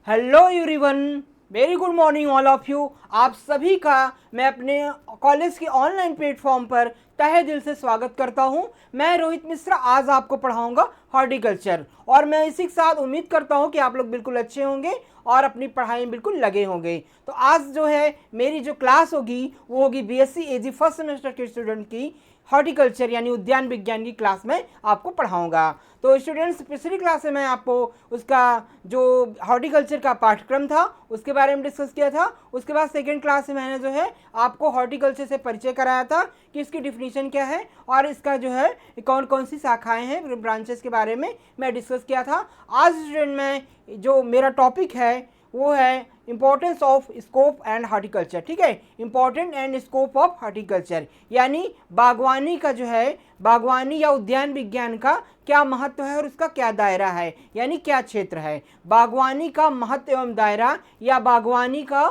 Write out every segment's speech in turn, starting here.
Hello everyone, very good morning all of you. आप सभी का मैं अपने कॉलेज के ऑनलाइन प्लेटफॉर्म पर तहे दिल से स्वागत करता हूं। मैं रोहित मिश्रा आज आपको पढ़ाऊंगा हॉर्टिकल्चर और मैं इसी के साथ उम्मीद करता हूं कि आप लोग बिल्कुल अच्छे होंगे और अपनी पढ़ाई में बिल्कुल लगे होंगे। तो आज जो है मेरी जो क्लास होगी वो होगी बीएससी एजी फर्स्ट सेमेस्टर के स्टूडेंट की हॉर्टिकल्चर यानी उद्यान विज्ञान की क्लास में आपको पढ़ाऊंगा। तो स्टूडेंट्स, पिछली क्लास में मैं आपको उसका जो हॉर्टिकल्चर का पाठ्यक्रम था उसके बारे में डिस्कस किया था। उसके बाद सेकेंड क्लास में मैंने जो है आपको हॉर्टिकल्चर से परिचय कराया था कि इसकी डिफिनीशन क्या है और इसका जो है कौन कौन सी शाखाएं हैं, ब्रांचेस के बारे में मैं डिस्कस किया था। आज स्टूडेंट में जो मेरा टॉपिक है वो है importance of scope and horticulture. ठीक है, important and scope of horticulture यानी बागवानी का जो है, बागवानी या उद्यान विज्ञान का क्या महत्व है और उसका क्या दायरा है, यानी क्या क्षेत्र है। बागवानी का महत्व एवं दायरा या बागवानी का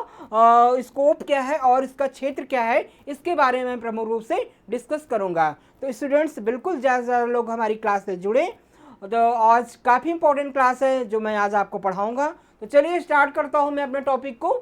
स्कोप क्या है और इसका क्षेत्र क्या है, इसके बारे में प्रमुख रूप से डिस्कस करूंगा। तो स्टूडेंट्स, बिल्कुल ज़्यादा लोग हमारी क्लास से जुड़े। तो आज काफ़ी इंपॉर्टेंट क्लास है जो मैं आज आपको पढ़ाऊंगा। तो चलिए स्टार्ट करता हूं मैं अपने टॉपिक को।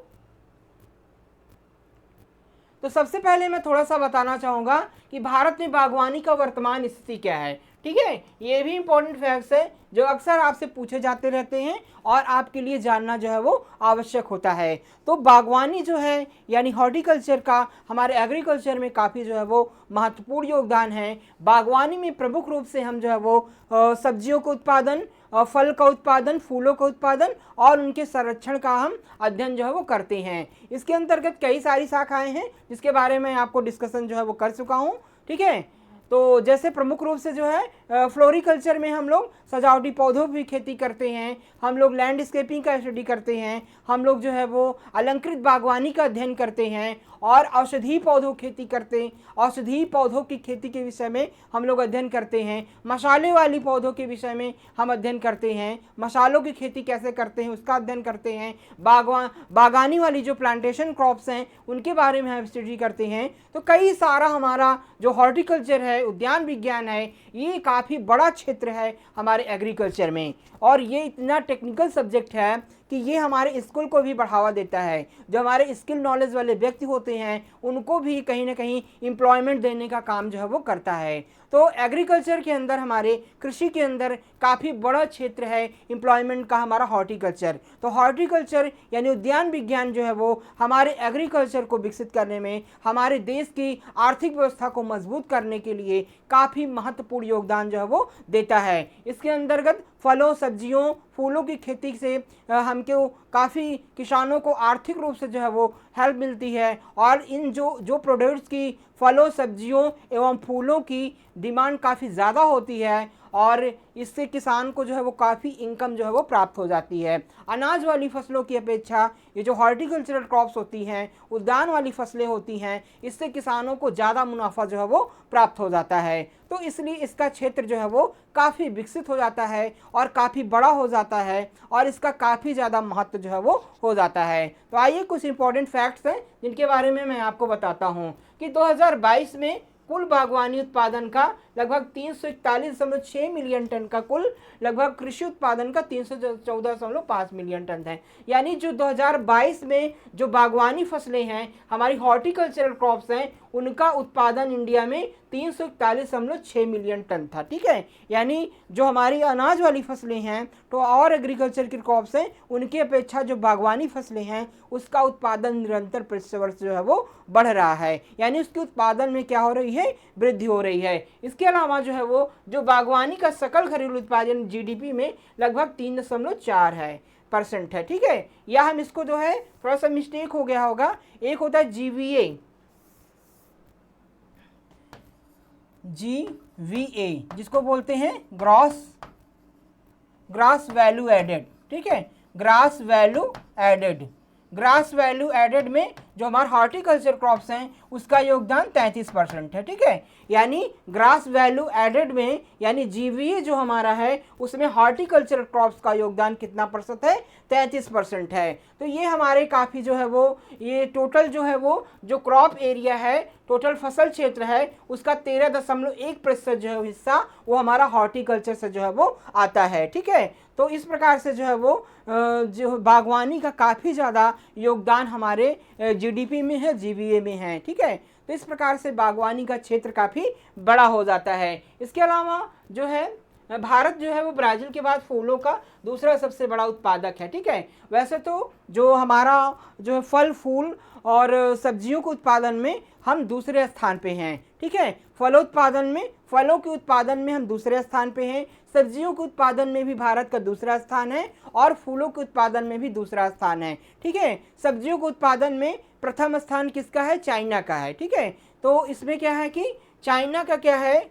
तो सबसे पहले मैं थोड़ा सा बताना चाहूँगा कि भारत में बागवानी का वर्तमान स्थिति क्या है। ठीक है, ये भी इंपॉर्टेंट फैक्ट्स है जो अक्सर आपसे पूछे जाते रहते हैं और आपके लिए जानना जो है वो आवश्यक होता है। तो बागवानी जो है यानी हॉर्टिकल्चर का हमारे एग्रीकल्चर में काफ़ी जो है वो महत्वपूर्ण योगदान है। बागवानी में प्रमुख रूप से हम जो है वो सब्जियों का उत्पादन, फल का उत्पादन, फूलों का उत्पादन और उनके संरक्षण का हम अध्ययन जो है वो करते हैं। इसके अंतर्गत कई सारी शाखाएं हैं जिसके बारे में आपको डिस्कशन जो है वो कर चुका हूँ। ठीक है, तो जैसे प्रमुख रूप से जो है फ्लोरिकल्चर में हम लोग सजावटी पौधों की खेती करते हैं, हम लोग लैंडस्केपिंग का स्टडी करते हैं, हम लोग जो है वो अलंकृत बागवानी का अध्ययन करते हैं और औषधीय पौधों खेती करते हैं। औषधीय पौधों की खेती के विषय में हम लोग अध्ययन करते हैं। मसाले वाली पौधों के विषय में हम अध्ययन करते हैं। मसालों की खेती कैसे करते हैं उसका अध्ययन करते हैं। बागानी वाली जो प्लांटेशन क्रॉप्स हैं उनके बारे में हम स्टडी करते हैं। तो कई सारा हमारा जो हॉर्टिकल्चर है, उद्यान विज्ञान है, ये काफ़ी बड़ा क्षेत्र है हमारे एग्रीकल्चर में और ये इतना टेक्निकल सब्जेक्ट है कि ये हमारे स्किल को भी बढ़ावा देता है। जो हमारे स्किल नॉलेज वाले व्यक्ति होते हैं उनको भी कहीं ना कहीं एम्प्लॉयमेंट देने का काम जो है वो करता है। तो एग्रीकल्चर के अंदर, हमारे कृषि के अंदर काफ़ी बड़ा क्षेत्र है एम्प्लॉयमेंट का हमारा हॉर्टिकल्चर। तो हॉर्टिकल्चर यानी उद्यान विज्ञान जो है वो हमारे एग्रीकल्चर को विकसित करने में, हमारे देश की आर्थिक व्यवस्था को मजबूत करने के लिए काफ़ी महत्वपूर्ण योगदान जो है वो देता है। इसके अंतर्गत फलों, सब्जियों, फूलों की खेती से हमको काफ़ी किसानों को आर्थिक रूप से जो है वो हेल्प मिलती है और इन जो प्रोडक्ट्स की, फलों, सब्जियों एवं फूलों की डिमांड काफ़ी ज़्यादा होती है और इससे किसान को जो है वो काफ़ी इनकम जो है वो प्राप्त हो जाती है। अनाज वाली फसलों की अपेक्षा ये जो हॉर्टिकल्चरल क्रॉप्स होती हैं, उद्यान वाली फसलें होती हैं, इससे किसानों को ज़्यादा मुनाफा जो है वो प्राप्त हो जाता है। तो इसलिए इसका क्षेत्र जो है वो काफ़ी विकसित हो जाता है और काफ़ी बड़ा हो जाता है और इसका काफ़ी ज़्यादा महत्व जो है वो हो जाता है। तो आइए कुछ इंपॉर्टेंट फैक्ट्स हैं जिनके बारे में मैं आपको बताता हूँ कि 2022 में कुल बागवानी उत्पादन का लगभग 341.6 मिलियन टन का कुल लगभग कृषि उत्पादन का 314.5 मिलियन टन है। यानी जो 2022 में जो बागवानी फसलें हैं, हमारी हॉर्टिकल्चरल क्रॉप्स हैं, उनका उत्पादन इंडिया में 341.6 मिलियन टन था। ठीक है, यानी जो हमारी अनाज वाली फसलें हैं तो और एग्रीकल्चर की क्रॉप्स हैं उनकी अपेक्षा जो बागवानी फसलें हैं उसका उत्पादन निरंतर प्रतिवर्ष जो है वो बढ़ रहा है, यानी उसके उत्पादन में क्या हो रही है, वृद्धि हो रही है। इसके अलावा जो है वो जो बागवानी का सकल घरेलू उत्पादन जीडीपी में लगभग 3.4 है परसेंट है। ठीक है, या हम इसको जो है थोड़ा सा मिस्टेक हो गया होगा, एक होता है जीवीए जिसको बोलते हैं ग्रास वैल्यू एडेड। ठीक है, ग्रास वैल्यू एडेड में जो हमारे हॉर्टिकल्चर क्रॉप्स हैं उसका योगदान 33% है। ठीक है, यानी ग्रास वैल्यू एडेड में यानी जीवीए जो हमारा है उसमें हॉर्टिकल्चर क्रॉप्स का योगदान कितना प्रतिशत है, 33% है। तो ये हमारे काफ़ी जो है वो ये टोटल जो है वो जो क्रॉप एरिया है, टोटल फसल क्षेत्र है उसका 13.1% जो है हिस्सा वो हमारा हॉर्टिकल्चर से जो है वो आता है। ठीक है, तो इस प्रकार से जो है वो जो बागवानी का काफ़ी ज़्यादा योगदान हमारे जीडीपी में है, जीवीए में है। ठीक है, तो इस प्रकार से बागवानी का क्षेत्र काफ़ी बड़ा हो जाता है। इसके अलावा जो है भारत जो है वो ब्राज़ील के बाद फूलों का दूसरा सबसे बड़ा उत्पादक है। ठीक है, वैसे तो जो हमारा जो है फल फूल और सब्जियों के उत्पादन में हम दूसरे स्थान पे हैं। ठीक है, फलों के उत्पादन में हम दूसरे स्थान पे हैं, सब्जियों के उत्पादन में भी भारत का दूसरा स्थान है और फूलों के उत्पादन में भी दूसरा स्थान है। ठीक है, सब्जियों के उत्पादन में प्रथम स्थान किसका है? चाइना का है। ठीक है, तो इसमें क्या है कि चाइना का क्या है,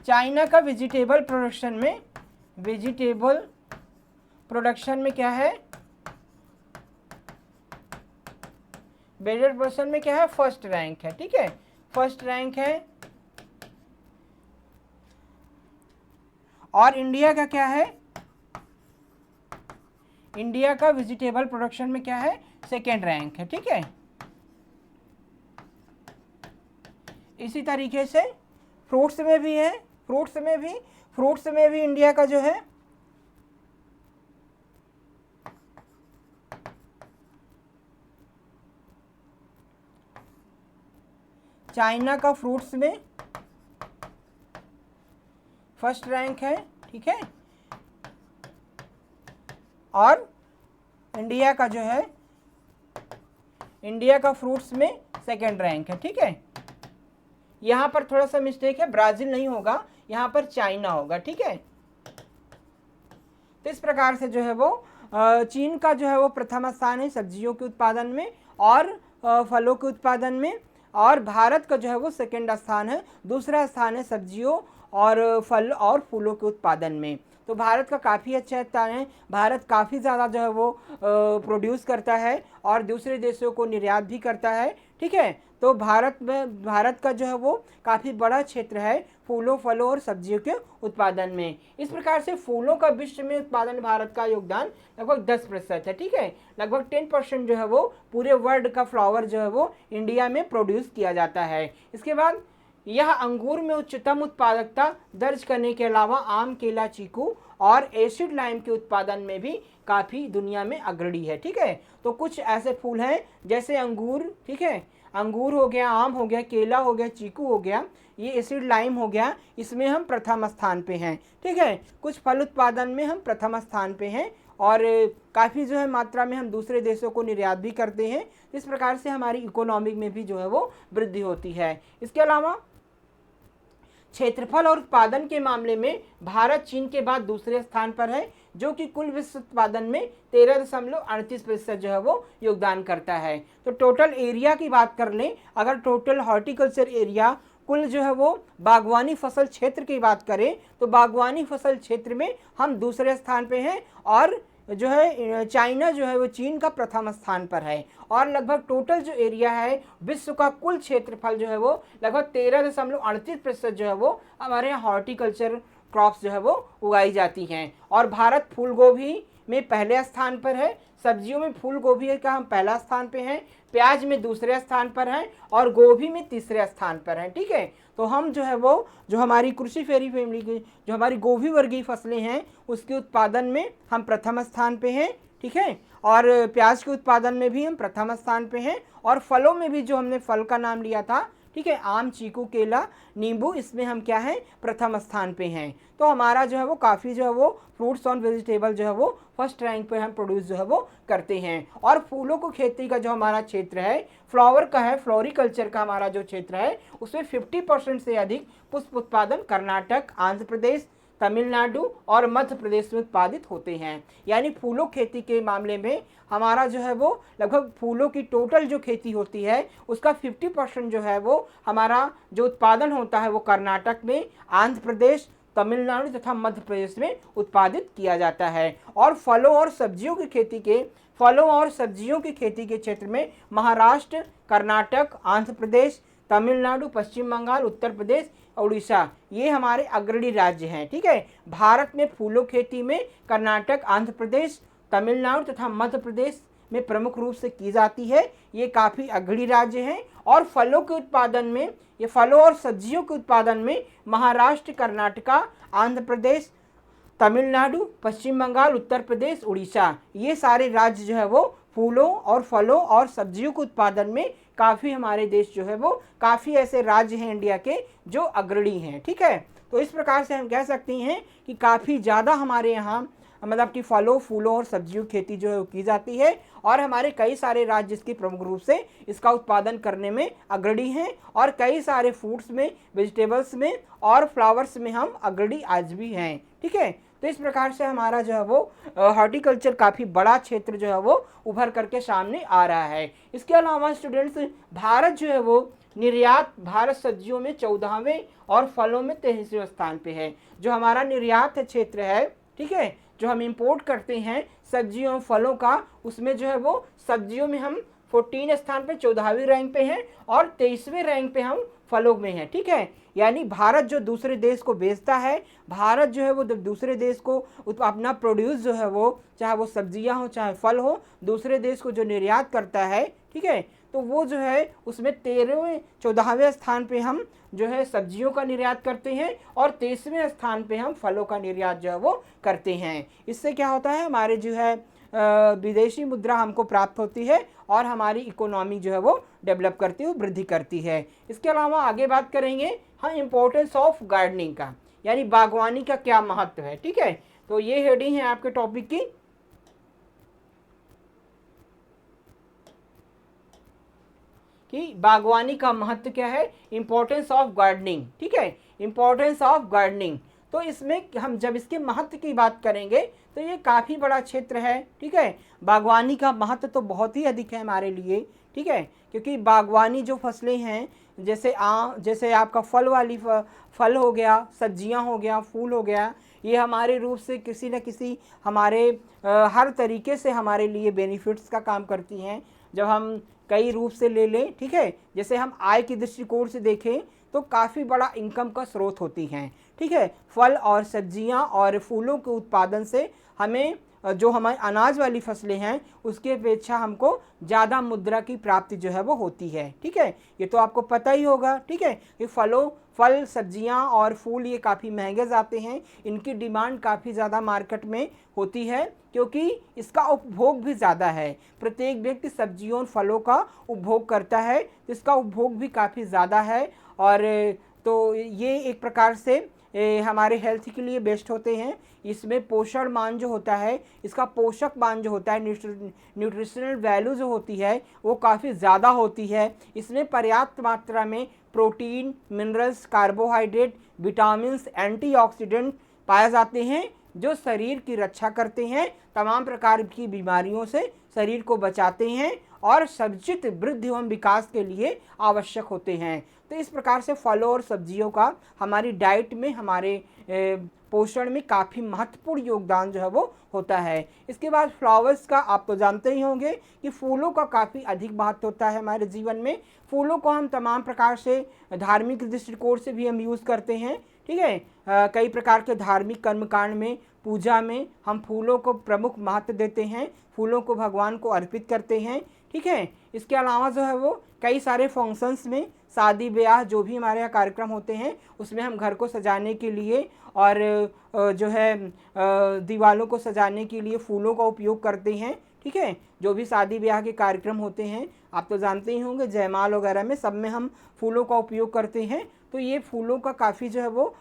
चाइना का वेजिटेबल प्रोडक्शन में क्या है? वेजिटेबल में क्या है? फर्स्ट रैंक है। ठीक है, फर्स्ट रैंक है। और इंडिया का क्या है? इंडिया का वेजिटेबल प्रोडक्शन में क्या है? सेकेंड रैंक है। ठीक है, इसी तरीके से फ्रूट्स में भी है, फ्रूट्स में भी इंडिया का जो है चाइना का फ्रूट्स में फर्स्ट रैंक है। ठीक है, और इंडिया का जो है इंडिया का फ्रूट्स में सेकेंड रैंक है। ठीक है, यहाँ पर थोड़ा सा मिस्टेक है, ब्राज़ील नहीं होगा, यहाँ पर चाइना होगा। ठीक है, तो इस प्रकार से जो है वो चीन का जो है वो प्रथम स्थान है सब्जियों के उत्पादन में और फलों के उत्पादन में, और भारत का जो है वो सेकेंड स्थान है, दूसरा स्थान है सब्जियों और फल और फूलों के उत्पादन में। तो भारत का काफ़ी अच्छा स्थान है, भारत काफ़ी ज़्यादा जो है वो प्रोड्यूस करता है और दूसरे देशों को निर्यात भी करता है। ठीक है, तो भारत का जो है वो काफ़ी बड़ा क्षेत्र है फूलों फलों और सब्जियों के उत्पादन में। इस प्रकार से फूलों का विश्व में उत्पादन भारत का योगदान लगभग 10% है। ठीक है, लगभग 10% जो है वो पूरे वर्ल्ड का फ्लावर जो है वो इंडिया में प्रोड्यूस किया जाता है। इसके बाद यह अंगूर में उच्चतम उत्पादकता दर्ज करने के अलावा आम, केला, चीकू और एसिड लाइम के उत्पादन में भी काफ़ी दुनिया में अग्रणी है। ठीक है, तो कुछ ऐसे फूल हैं जैसे अंगूर, ठीक है, अंगूर हो गया, आम हो गया, केला हो गया, चीकू हो गया, ये एसिड लाइम हो गया, इसमें हम प्रथम स्थान पे हैं। ठीक है, कुछ फल उत्पादन में हम प्रथम स्थान पे हैं और काफ़ी जो है मात्रा में हम दूसरे देशों को निर्यात भी करते हैं। इस प्रकार से हमारी इकोनॉमी में भी जो है वो वृद्धि होती है। इसके अलावा क्षेत्रफल और उत्पादन के मामले में भारत चीन के बाद दूसरे स्थान पर है, जो कि कुल विश्व उत्पादन में 13.38% जो है वो योगदान करता है। तो टोटल एरिया की बात कर लें, अगर टोटल हॉर्टिकल्चर एरिया कुल जो है वो बागवानी फसल क्षेत्र की बात करें तो बागवानी फसल क्षेत्र में हम दूसरे स्थान पे हैं और जो है चाइना जो है वो चीन का प्रथम स्थान पर है। और लगभग टोटल जो एरिया है विश्व का कुल क्षेत्रफल जो है वो लगभग 13.38% जो है वो हमारे यहाँ हॉर्टिकल्चर क्रॉप्स जो है वो उगाई जाती हैं। और भारत फूल गोभी में पहले स्थान पर है, सब्जियों में फूल गोभी का हम पहला स्थान पे हैं, प्याज में दूसरे स्थान पर हैं और गोभी में तीसरे स्थान पर हैं। ठीक है, तो हम जो है वो जो हमारी क्रूसीफेरी फैमिली की जो हमारी गोभी वर्गीय फसलें हैं उसके उत्पादन में हम प्रथम स्थान पे हैं। ठीक है, और प्याज के उत्पादन में भी हम प्रथम स्थान पे हैं और फलों में भी जो हमने फल का नाम लिया था, ठीक है, आम, चीकू, केला, नींबू, इसमें हम क्या हैं? प्रथम स्थान पे हैं। तो हमारा जो है वो काफ़ी जो है वो फ्रूट्स और वेजिटेबल जो है वो फर्स्ट रैंक पे हम प्रोड्यूस जो है वो करते हैं। और फूलों को खेती का जो हमारा क्षेत्र है फ्लावर का है, फ्लोरिकल्चर का हमारा जो क्षेत्र है उसमें 50% से अधिक पुष्प उत्पादन कर्नाटक, आंध्र प्रदेश, तमिलनाडु और मध्य प्रदेश में उत्पादित होते हैं। यानी फूलों खेती के मामले में हमारा जो है वो लगभग फूलों की टोटल जो खेती होती है उसका 50% जो है वो हमारा जो उत्पादन होता है वो कर्नाटक में, आंध्र प्रदेश, तमिलनाडु तथा मध्य प्रदेश में उत्पादित किया जाता है। और फलों और सब्जियों की खेती के क्षेत्र में महाराष्ट्र, कर्नाटक, आंध्र प्रदेश, तमिलनाडु, पश्चिम बंगाल, उत्तर प्रदेश, उड़ीसा, ये हमारे अग्रणी राज्य हैं। ठीक है, भारत में फूलों खेती में कर्नाटक, आंध्र प्रदेश, तमिलनाडु तथा मध्य प्रदेश में प्रमुख रूप से की जाती है। ये काफ़ी अग्रणी राज्य हैं और फलों के उत्पादन में, ये फलों और सब्जियों के उत्पादन में महाराष्ट्र, कर्नाटका, आंध्र प्रदेश, तमिलनाडु, पश्चिम बंगाल, उत्तर प्रदेश, उड़ीसा, ये सारे राज्य जो है वो फूलों और फलों और सब्जियों के उत्पादन में काफ़ी, हमारे देश जो है वो काफ़ी ऐसे राज्य हैं इंडिया के जो अग्रणी हैं। ठीक है, तो इस प्रकार से हम कह सकते हैं कि काफ़ी ज़्यादा हमारे यहाँ मतलब कि फलों, फूलों और सब्जियों की खेती जो है वो की जाती है, और हमारे कई सारे राज्य इसकी प्रमुख रूप से इसका उत्पादन करने में अग्रणी हैं, और कई सारे फ्रूट्स में, वेजिटेबल्स में और फ्लावर्स में हम अग्रणी आज भी हैं। ठीक है, तो इस प्रकार से हमारा जो है वो हॉर्टिकल्चर काफ़ी बड़ा क्षेत्र जो है वो उभर करके सामने आ रहा है। इसके अलावा स्टूडेंट्स, भारत जो है वो निर्यात, भारत सब्जियों में 14वें और फलों में 23वें स्थान पे है। जो हमारा निर्यात क्षेत्र है, ठीक है, जो हम इंपोर्ट करते हैं सब्जियों और फलों का, उसमें जो है वो सब्जियों में हम 14 स्थान पे, 14वीं रैंक पे हैं, और 23वें रैंक पे हम फलों में हैं। ठीक है, यानी भारत जो दूसरे देश को बेचता है, भारत जो है वो दूसरे देश को अपना प्रोड्यूस जो है वो, चाहे वो सब्जियां हो चाहे फल हो, दूसरे देश को जो निर्यात करता है, ठीक है, तो वो जो है उसमें 13वें 14वें स्थान पे हम जो है सब्जियों का निर्यात करते हैं, और 23वें स्थान पे हम फलों का निर्यात जो है वो करते हैं। इससे क्या होता है, हमारे जो है विदेशी मुद्रा हमको प्राप्त होती है, और हमारी इकोनॉमी जो है वो डेवलप करती है, वृद्धि करती है। इसके अलावा आगे बात करेंगे हम इम्पोर्टेंस ऑफ गार्डनिंग का, यानी बागवानी का क्या महत्व है। ठीक है, तो ये हेडिंग है आपके टॉपिक की। कि बागवानी का महत्व क्या है, इम्पोर्टेंस ऑफ गार्डनिंग। ठीक है, इम्पोर्टेंस ऑफ गार्डनिंग, तो इसमें हम जब इसके महत्व की बात करेंगे तो ये काफ़ी बड़ा क्षेत्र है। ठीक है, बागवानी का महत्व तो बहुत ही अधिक है हमारे लिए। ठीक है, क्योंकि बागवानी जो फसलें हैं, जैसे आपका फल वाली फल हो गया, सब्जियां हो गया, फूल हो गया, ये हमारे रूप से किसी न किसी हमारे हर तरीके से हमारे लिए बेनिफिट्स का काम करती हैं। जब हम कई रूप से ले लें, ठीक है, जैसे हम आय की दृष्टिकोण से देखें तो काफ़ी बड़ा इनकम का स्रोत होती हैं। ठीक है, फल और सब्जियां और फूलों के उत्पादन से हमें जो हमारे अनाज वाली फसलें हैं उसकी अपेक्षा हमको ज़्यादा मुद्रा की प्राप्ति जो है वो होती है। ठीक है, ये तो आपको पता ही होगा। ठीक है, कि फल, सब्जियां और फूल ये काफ़ी महंगे जाते हैं, इनकी डिमांड काफ़ी ज़्यादा मार्केट में होती है, क्योंकि इसका उपभोग भी ज़्यादा है। प्रत्येक व्यक्ति सब्जियों और फलों का उपभोग करता है, तो इसका उपभोग भी काफ़ी ज़्यादा है, और तो ये एक प्रकार से हमारे हेल्थ के लिए बेस्ट होते हैं। इसमें पोषण मान जो होता है, इसका पोषक मान जो होता है, न्यूट्रिशनल वैल्यू जो होती है वो काफ़ी ज़्यादा होती है। इसमें पर्याप्त मात्रा में protein, minerals, carbohydrate, vitamins, antioxidant पाए जाते हैं, जो शरीर की रक्षा करते हैं, तमाम प्रकार की बीमारियों से शरीर को बचाते हैं, और समुचित वृद्धि एवं विकास के लिए आवश्यक होते हैं। तो इस प्रकार से फलों और सब्जियों का हमारी डाइट में, हमारे पोषण में काफ़ी महत्वपूर्ण योगदान जो है वो होता है। इसके बाद फ्लावर्स का आप तो जानते ही होंगे कि फूलों का काफ़ी अधिक महत्व होता है हमारे जीवन में। फूलों को हम तमाम प्रकार से धार्मिक दृष्टिकोण से भी हम यूज़ करते हैं। ठीक है, कई प्रकार के धार्मिक कर्मकांड में, पूजा में हम फूलों को प्रमुख महत्व देते हैं, फूलों को भगवान को अर्पित करते हैं। ठीक है, इसके अलावा जो है वो कई सारे फंक्शंस में, शादी ब्याह जो भी हमारे यहाँ कार्यक्रम होते हैं, उसमें हम घर को सजाने के लिए और जो है दीवारों को सजाने के लिए फूलों का उपयोग करते हैं। ठीक है, जो भी शादी ब्याह के कार्यक्रम होते हैं, आप तो जानते ही होंगे, जयमाल वगैरह में सब में हम फूलों का उपयोग करते हैं। तो ये फूलों का काफ़ी जो है वो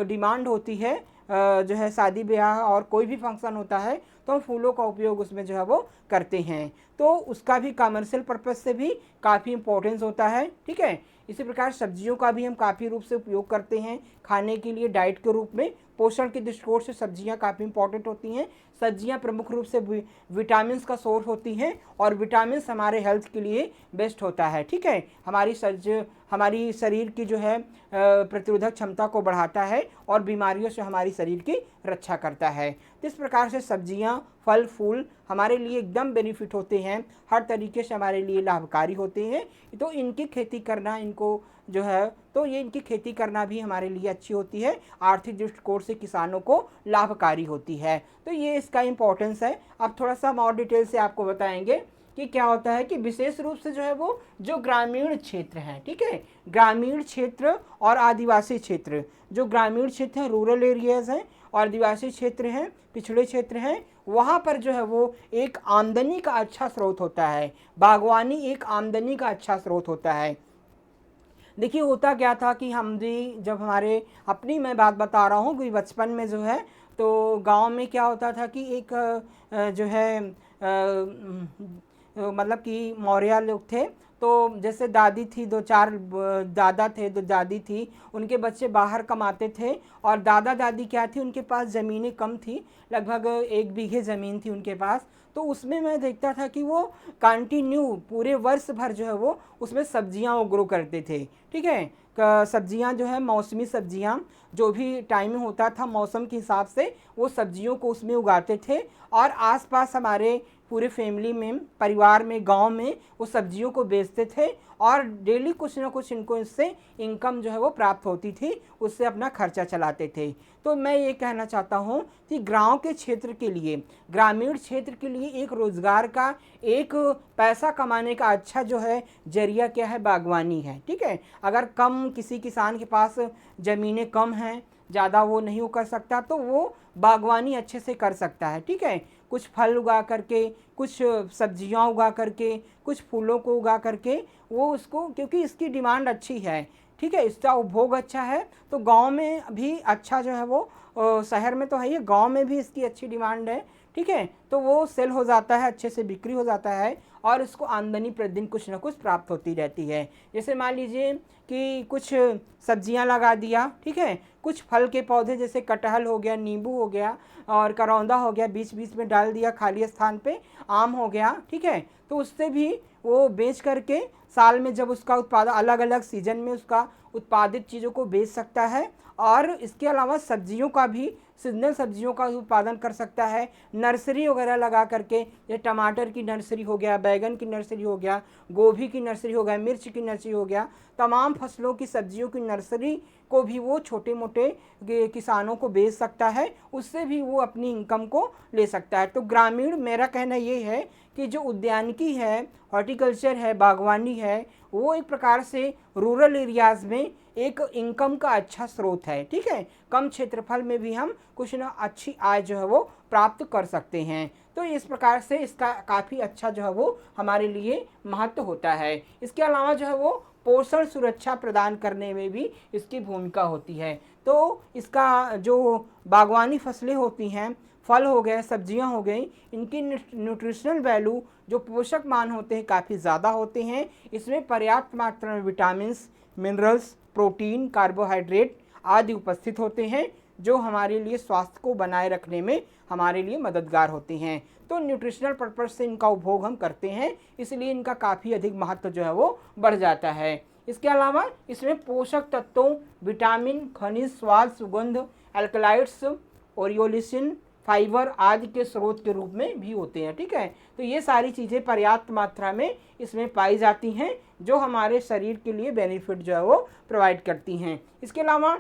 डिमांड होती है। जो है शादी ब्याह और कोई भी फंक्शन होता है तो हम फूलों का उपयोग उसमें जो है वो करते हैं, तो उसका भी कमर्शियल पर्पज़ से भी काफ़ी इम्पोर्टेंस होता है। ठीक है, इसी प्रकार सब्जियों का भी हम काफ़ी रूप से उपयोग करते हैं खाने के लिए, डाइट के रूप में। पोषण के दृष्टिकोण से सब्जियां काफ़ी इंपॉर्टेंट होती हैं। सब्जियां प्रमुख रूप से विटामिन का सोर्स होती हैं, और विटामिन हमारे हेल्थ के लिए बेस्ट होता है। ठीक है, हमारी शरीर की जो है प्रतिरोधक क्षमता को बढ़ाता है, और बीमारियों से हमारी शरीर की रक्षा करता है। तो इस प्रकार से सब्जियां, फल, फूल हमारे लिए एकदम बेनिफिट होते हैं, हर तरीके से हमारे लिए लाभकारी होते हैं। तो इनकी खेती करना, इनको जो है तो ये इनकी खेती करना भी हमारे लिए अच्छी होती है, आर्थिक दृष्टिकोण से किसानों को लाभकारी होती है। तो ये इसका इम्पोर्टेंस है। अब थोड़ा सा हम और डिटेल से आपको बताएंगे कि क्या होता है कि विशेष रूप से जो है वो जो ग्रामीण क्षेत्र हैं, ठीक है, ग्रामीण क्षेत्र और आदिवासी क्षेत्र, जो ग्रामीण क्षेत्र हैं रूरल एरियाज हैं और आदिवासी क्षेत्र हैं पिछड़े क्षेत्र हैं, वहाँ पर जो है वो एक आमदनी का अच्छा स्रोत होता है। बागवानी एक आमदनी का अच्छा स्रोत होता है। देखिए होता क्या था कि हम जी जब हमारे अपनी मैं बात बता रहा हूँ कि बचपन में जो है तो गांव में क्या होता था कि एक जो है मतलब कि मौर्य लोग थे, तो जैसे दादी थी, दो चार दादा थे, दो दादी थी, उनके बच्चे बाहर कमाते थे और दादा दादी क्या थी उनके पास ज़मीनें कम थी, लगभग 1 बीघे ज़मीन थी उनके पास। तो उसमें मैं देखता था कि वो कंटिन्यू पूरे वर्ष भर जो है वो उसमें सब्जियां उग्रो करते थे, ठीक है, सब्जियां जो है मौसमी सब्जियां जो भी टाइम होता था मौसम के हिसाब से वो सब्जियों को उसमें उगाते थे और आसपास हमारे पूरे फैमिली में परिवार में गांव में वो सब्जियों को बेचते थे और डेली कुछ ना कुछ इनको इससे इनकम जो है वो प्राप्त होती थी, उससे अपना खर्चा चलाते थे। तो मैं ये कहना चाहता हूँ कि गांव के क्षेत्र के लिए, ग्रामीण क्षेत्र के लिए एक रोज़गार का, एक पैसा कमाने का अच्छा जो है जरिया क्या है, बागवानी है, ठीक है। अगर कम किसी किसान के पास ज़मीनें कम हैं, ज़्यादा वो नहीं कर सकता, तो वो बागवानी अच्छे से कर सकता है, ठीक है। कुछ फल उगा करके, कुछ सब्जियां उगा करके, कुछ फूलों को उगा करके वो उसको, क्योंकि इसकी डिमांड अच्छी है, ठीक है, इसका उपभोग अच्छा है, तो गांव में भी अच्छा जो है वो शहर में तो है ही, गांव में भी इसकी अच्छी डिमांड है, ठीक है, तो वो सेल हो जाता है, अच्छे से बिक्री हो जाता है और इसको आमदनी प्रतिदिन कुछ ना कुछ प्राप्त होती रहती है। जैसे मान लीजिए कि कुछ सब्जियां लगा दिया, ठीक है, कुछ फल के पौधे जैसे कटहल हो गया, नींबू हो गया और करौंदा हो गया, बीच बीच में डाल दिया खाली स्थान पे, आम हो गया, ठीक है, तो उससे भी वो बेच करके साल में जब उसका उत्पादन अलग अलग सीजन में उसका उत्पादित चीज़ों को बेच सकता है। और इसके अलावा सब्जियों का भी, सीजनल सब्जियों का उत्पादन कर सकता है, नर्सरी वगैरह लगा करके, ये टमाटर की नर्सरी हो गया, बैगन की नर्सरी हो गया, गोभी की नर्सरी हो गया, मिर्च की नर्सरी हो गया, तमाम फसलों की सब्जियों की नर्सरी को भी वो छोटे मोटे किसानों को बेच सकता है, उससे भी वो अपनी इनकम को ले सकता है। तो ग्रामीण, मेरा कहना ये है कि जो उद्यानिकी है, हॉर्टिकल्चर है, बागवानी है, वो एक प्रकार से रूरल एरियाज़ में एक इनकम का अच्छा स्रोत है, ठीक है। कम क्षेत्रफल में भी हम कुछ ना अच्छी आय जो है वो प्राप्त कर सकते हैं। तो इस प्रकार से इसका काफ़ी अच्छा जो है वो हमारे लिए महत्व होता है। इसके अलावा जो है वो पोषण सुरक्षा प्रदान करने में भी इसकी भूमिका होती है। तो इसका जो बागवानी फसलें होती हैं, फल हो गए, सब्जियां हो गई, इनकी न्यूट्रिशनल वैल्यू, जो पोषक मान होते हैं, काफ़ी ज़्यादा होते हैं। इसमें पर्याप्त मात्रा में विटामिन्स, मिनरल्स, प्रोटीन, कार्बोहाइड्रेट आदि उपस्थित होते हैं, जो हमारे लिए स्वास्थ्य को बनाए रखने में हमारे लिए मददगार होते हैं। तो न्यूट्रिशनल पर्पज़ से इनका उपभोग हम करते हैं, इसलिए इनका काफ़ी अधिक महत्व जो है वो बढ़ जाता है। इसके अलावा इसमें पोषक तत्वों, विटामिन, खनिज, स्वाद, सुगंध, एल्कलाइड्स, ओरियोलिसिन, फाइबर आदि के स्रोत के रूप में भी होते हैं, ठीक है। तो ये सारी चीज़ें पर्याप्त मात्रा में इसमें पाई जाती हैं, जो हमारे शरीर के लिए बेनिफिट जो है वो प्रोवाइड करती हैं। इसके अलावा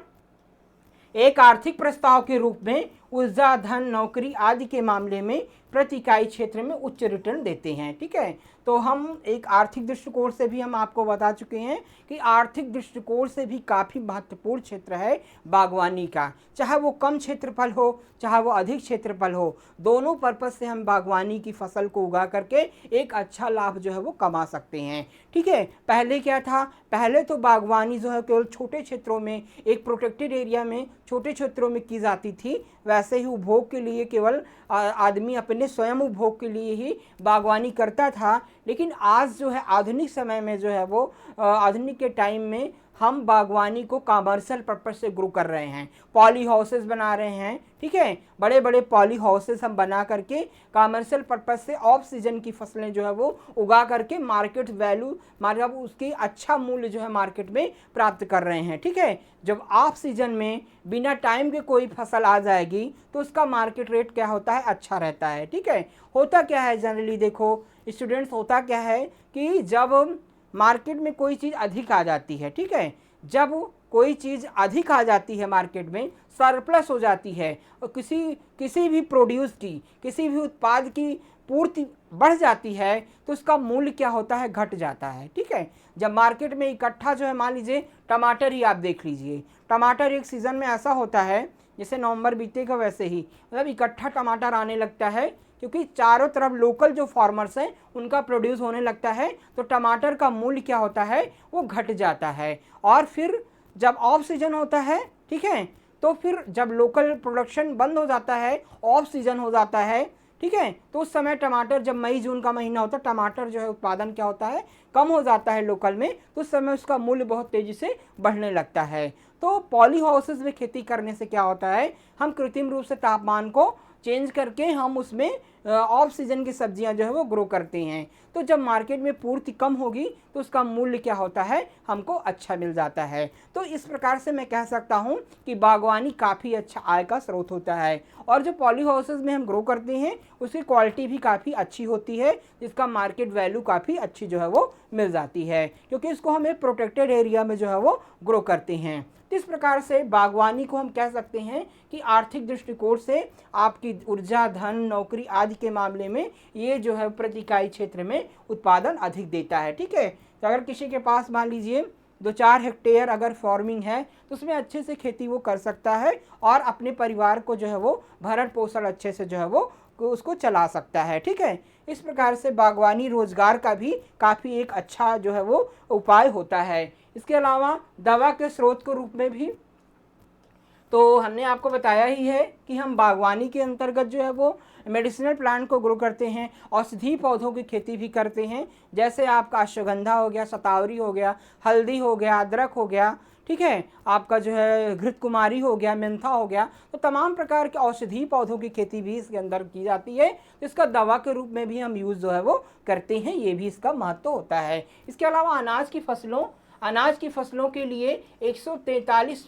एक आर्थिक प्रस्ताव के रूप में ऊर्जा, धन, नौकरी आदि के मामले में प्रति इकाई क्षेत्र में उच्च रिटर्न देते हैं, ठीक है। तो हम एक आर्थिक दृष्टिकोण से भी हम आपको बता चुके हैं कि आर्थिक दृष्टिकोण से भी काफ़ी महत्वपूर्ण क्षेत्र है बागवानी का, चाहे वो कम क्षेत्रफल हो, चाहे वो अधिक क्षेत्रफल हो, दोनों पर्पज़ से हम बागवानी की फसल को उगा करके एक अच्छा लाभ जो है वो कमा सकते हैं, ठीक है। पहले क्या था, पहले तो बागवानी जो है केवल छोटे क्षेत्रों में, एक प्रोटेक्टेड एरिया में, छोटे क्षेत्रों में की जाती थी। वैसे ही उपभोग के लिए केवल आदमी अपने स्वयं उपभोग के लिए ही बागवानी करता था। लेकिन आज जो है आधुनिक समय में जो है वो आधुनिक के टाइम में हम बागवानी को कमर्शियल पर्पस से ग्रो कर रहे हैं, पॉली हाउसेस बना रहे हैं, ठीक है, बड़े बड़े पॉली हाउसेस हम बना करके कमर्शियल पर्पस से ऑफ सीजन की फसलें जो है वो उगा करके मार्केट वैल्यू, मतलब उसकी अच्छा मूल्य जो है मार्केट में प्राप्त कर रहे हैं, ठीक है। जब ऑफ सीजन में बिना टाइम के कोई फसल आ जाएगी तो उसका मार्केट रेट क्या होता है, अच्छा रहता है, ठीक है। होता क्या है जनरली, देखो स्टूडेंट्स, होता क्या है कि जब मार्केट में कोई चीज़ अधिक आ जाती है, ठीक है, जब कोई चीज़ अधिक आ जाती है मार्केट में, सरप्लस हो जाती है, और किसी भी प्रोड्यूस की, किसी भी उत्पाद की पूर्ति बढ़ जाती है तो उसका मूल्य क्या होता है, घट जाता है। ठीक है, जब मार्केट में इकट्ठा जो है, मान लीजिए टमाटर ही आप देख लीजिए, टमाटर एक सीज़न में ऐसा होता है जैसे नवंबर बीतेगा वैसे ही, मतलब इकट्ठा टमाटर आने लगता है, क्योंकि चारों तरफ लोकल जो फार्मर्स हैं उनका प्रोड्यूस होने लगता है, तो टमाटर का मूल्य क्या होता है, वो घट जाता है। और फिर जब ऑफ सीजन होता है, ठीक है, तो फिर जब लोकल प्रोडक्शन बंद हो जाता है, ऑफ सीजन हो जाता है, ठीक है, तो उस समय टमाटर, जब मई जून का महीना होता है, टमाटर जो है उत्पादन क्या होता है, कम हो जाता है लोकल में, तो उस समय उसका मूल्य बहुत तेज़ी से बढ़ने लगता है। तो पॉली हाउसेस में खेती करने से क्या होता है, हम कृत्रिम रूप से तापमान को चेंज करके हम उसमें ऑफ सीजन की सब्जियां जो है वो ग्रो करते हैं। तो जब मार्केट में पूर्ति कम होगी तो उसका मूल्य क्या होता है, हमको अच्छा मिल जाता है। तो इस प्रकार से मैं कह सकता हूं कि बागवानी काफ़ी अच्छा आय का स्रोत होता है। और जो पॉली हाउसेस में हम ग्रो करते हैं उसकी क्वालिटी भी काफ़ी अच्छी होती है, जिसका मार्केट वैल्यू काफ़ी अच्छी जो है वो मिल जाती है, क्योंकि इसको हमें प्रोटेक्टेड एरिया में जो है वो ग्रो करते हैं। इस प्रकार से बागवानी को हम कह सकते हैं कि आर्थिक दृष्टिकोण से आपकी ऊर्जा, धन, नौकरी आदि के मामले में ये जो है प्रति इकाई क्षेत्र में उत्पादन अधिक देता है। ठीक है, तो अगर किसी के पास मान लीजिए 2-4 हेक्टेयर अगर फार्मिंग है तो उसमें अच्छे से खेती वो कर सकता है और अपने परिवार को जो है वो भरण पोषण अच्छे से जो है वो उसको चला सकता है। ठीक है, इस प्रकार से बागवानी रोजगार का भी काफ़ी एक अच्छा जो है वो उपाय होता है। इसके अलावा दवा के स्रोत के रूप में भी तो हमने आपको बताया ही है कि हम बागवानी के अंतर्गत जो है वो मेडिसिनल प्लांट को ग्रो करते हैं, औषधि पौधों की खेती भी करते हैं, जैसे आपका अश्वगंधा हो गया, शतावरी हो गया, हल्दी हो गया, अदरक हो गया, ठीक है, आपका जो है घृत कुमारी हो गया, मेंथा हो गया। तो तमाम प्रकार के औषधि पौधों की खेती भी इसके अंदर की जाती है, तो इसका दवा के रूप में भी हम यूज़ जो है वो करते हैं, ये भी इसका महत्व होता है। इसके अलावा अनाज की फसलों के लिए 143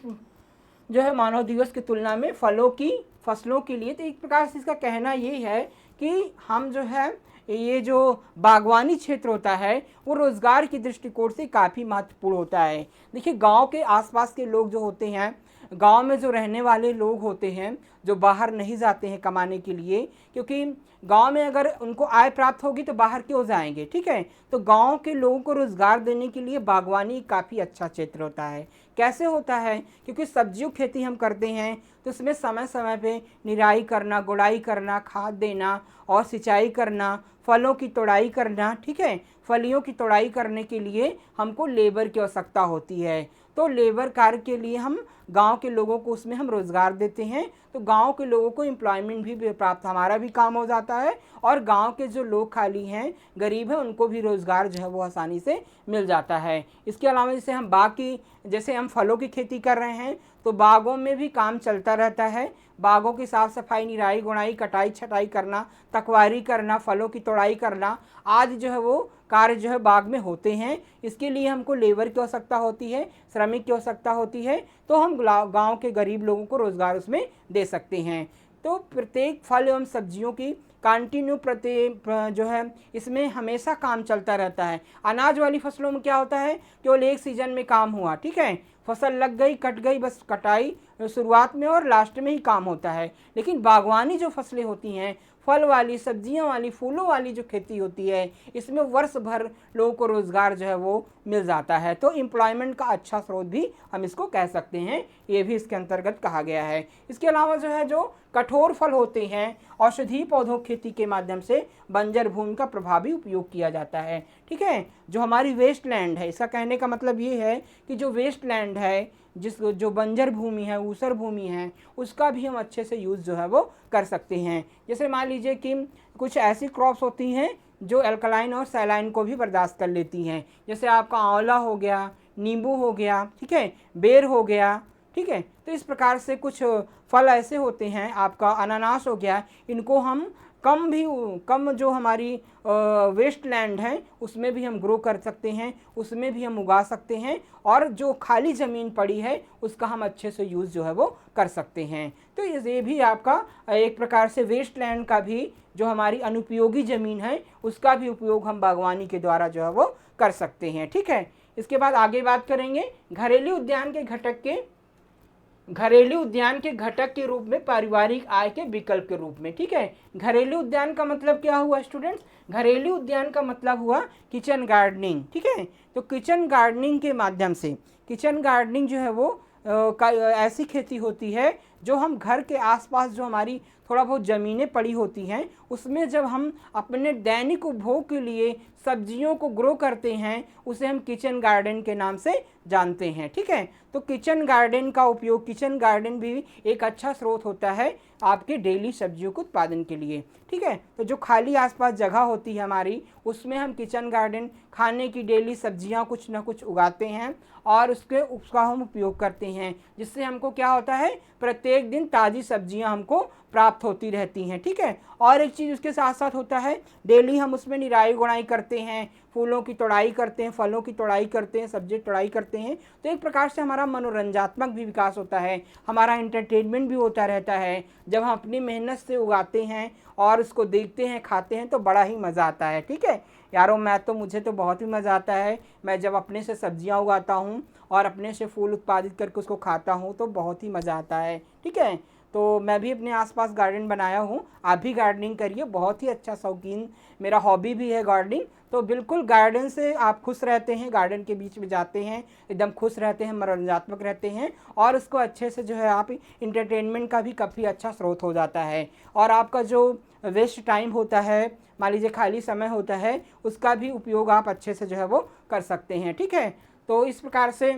जो है मानव दिवस की तुलना में फलों की फसलों के लिए, तो एक प्रकार से इसका कहना ये है कि हम जो है ये जो बागवानी क्षेत्र होता है वो रोज़गार की दृष्टिकोण से काफ़ी महत्वपूर्ण होता है। देखिए, गांव के आसपास के लोग जो होते हैं, गांव में जो रहने वाले लोग होते हैं, जो बाहर नहीं जाते हैं कमाने के लिए, क्योंकि गांव में अगर उनको आय प्राप्त होगी तो बाहर क्यों जाएंगे। ठीक है, तो गांव के लोगों को रोज़गार देने के लिए बागवानी काफ़ी अच्छा क्षेत्र होता है। कैसे होता है, क्योंकि सब्जियों खेती हम करते हैं तो उसमें समय समय पे निराई करना, गुड़ाई करना, खाद देना और सिंचाई करना, फलों की तोड़ाई करना, ठीक है, फलियों की तोड़ाई करने के लिए हमको लेबर की आवश्यकता होती है। तो लेबर कार्य के लिए हम गांव के लोगों को उसमें हम रोज़गार देते हैं, तो गांव के लोगों को एम्प्लॉयमेंट भी प्राप्त, हमारा भी काम हो जाता है और गांव के जो लोग खाली हैं, गरीब हैं, उनको भी रोज़गार जो है वो आसानी से मिल जाता है। इसके अलावा जैसे हम फलों की खेती कर रहे हैं तो बागों में भी काम चलता रहता है। बागों की साफ़ सफाई, निराई गुड़ाई, कटाई छटाई करना, तकवारी करना, फलों की तोड़ाई करना आदि जो है वो कार्य जो है बाग में होते हैं। इसके लिए हमको लेबर की आवश्यकता होती है, श्रमिक की आवश्यकता होती है, तो हम गांव के गरीब लोगों को रोज़गार उसमें दे सकते हैं। तो प्रत्येक फल एवं सब्जियों की कंटिन्यू जो है इसमें हमेशा काम चलता रहता है। अनाज वाली फसलों में क्या होता है, केवल एक सीजन में काम हुआ, ठीक है, फसल लग गई, कट गई, बस कटाई शुरुआत में और लास्ट में ही काम होता है। लेकिन बागवानी जो फसलें होती हैं, फल वाली, सब्जियों वाली, फूलों वाली जो खेती होती है, इसमें वर्ष भर लोगों को रोज़गार जो है वो मिल जाता है। तो एम्प्लॉयमेंट का अच्छा स्रोत भी हम इसको कह सकते हैं, ये भी इसके अंतर्गत कहा गया है। इसके अलावा जो कठोर फल होते हैं, औषधि पौधों खेती के माध्यम से बंजर भूमि का प्रभावी उपयोग किया जाता है। ठीक है, जो हमारी वेस्ट लैंड है, इसका कहने का मतलब ये है कि जो वेस्ट लैंड है, जो बंजर भूमि है, ऊसर भूमि है, उसका भी हम अच्छे से यूज़ जो है वो कर सकते हैं। जैसे मान लीजिए कि कुछ ऐसी क्रॉप्स होती हैं जो एल्कलाइन और सैलाइन को भी बर्दाश्त कर लेती हैं, जैसे आपका आंवला हो गया, नींबू हो गया, ठीक है, बेर हो गया, ठीक है। तो इस प्रकार से कुछ फल ऐसे होते हैं, आपका अनानास हो गया, इनको हम कम जो हमारी वेस्ट लैंड है उसमें भी हम ग्रो कर सकते हैं, उसमें भी हम उगा सकते हैं, और जो खाली ज़मीन पड़ी है उसका हम अच्छे से यूज़ जो है वो कर सकते हैं। तो ये भी आपका एक प्रकार से वेस्ट लैंड का भी, जो हमारी अनुपयोगी ज़मीन है, उसका भी उपयोग हम बागवानी के द्वारा जो है वो कर सकते हैं। ठीक है, इसके बाद आगे बात करेंगे घरेलू उद्यान के घटक के घरेलू उद्यान के घटक के रूप में, पारिवारिक आय के विकल्प के रूप में। ठीक है, घरेलू उद्यान का मतलब क्या हुआ स्टूडेंट्स? घरेलू उद्यान का मतलब हुआ किचन गार्डनिंग। ठीक है, तो किचन गार्डनिंग के माध्यम से, किचन गार्डनिंग जो है वो ऐसी खेती होती है जो हम घर के आसपास जो हमारी थोड़ा बहुत ज़मीनें पड़ी होती हैं उसमें जब हम अपने दैनिक उपभोग के लिए सब्जियों को ग्रो करते हैं उसे हम किचन गार्डन के नाम से जानते हैं। ठीक है, तो किचन गार्डन का उपयोग, किचन गार्डन भी एक अच्छा स्रोत होता है आपके डेली सब्जियों के उत्पादन के लिए। ठीक है, तो जो खाली आसपास जगह होती है हमारी उसमें हम किचन गार्डन खाने की डेली सब्जियां कुछ ना कुछ उगाते हैं और उसका हम उपयोग करते हैं, जिससे हमको क्या होता है, प्रत्येक दिन ताज़ी सब्जियां हमको प्राप्त होती रहती हैं। ठीक है, और एक चीज़ उसके साथ साथ होता है, डेली हम उसमें निराई गुड़ाई करते हैं, फूलों की तोड़ाई करते हैं, फलों की तोड़ाई करते हैं, सब्जी तोड़ाई करते हैं, तो एक प्रकार से हमारा मनोरंजनात्मक भी विकास होता है, हमारा एंटरटेनमेंट भी होता रहता है। जब हम अपनी मेहनत से उगाते हैं और उसको देखते हैं, खाते हैं तो बड़ा ही मज़ा आता है। ठीक है यारों, मुझे तो बहुत ही मज़ा आता है। मैं जब अपने से सब्जियां उगाता हूं और अपने से फूल उत्पादित करके उसको खाता हूं तो बहुत ही मज़ा आता है। ठीक है, तो मैं भी अपने आसपास गार्डन बनाया हूँ, आप भी गार्डनिंग करिए, बहुत ही अच्छा शौकीन, मेरा हॉबी भी है गार्डनिंग। तो बिल्कुल गार्डन से आप खुश रहते हैं, गार्डन के बीच में जाते हैं एकदम खुश रहते हैं, मनोरंजनात्मक रहते हैं और उसको अच्छे से जो है आप इंटरटेनमेंट का भी काफ़ी अच्छा स्रोत हो जाता है। और आपका जो वेस्ट टाइम होता है, मान लीजिए खाली समय होता है, उसका भी उपयोग आप अच्छे से जो है वो कर सकते हैं। ठीक है, तो इस प्रकार से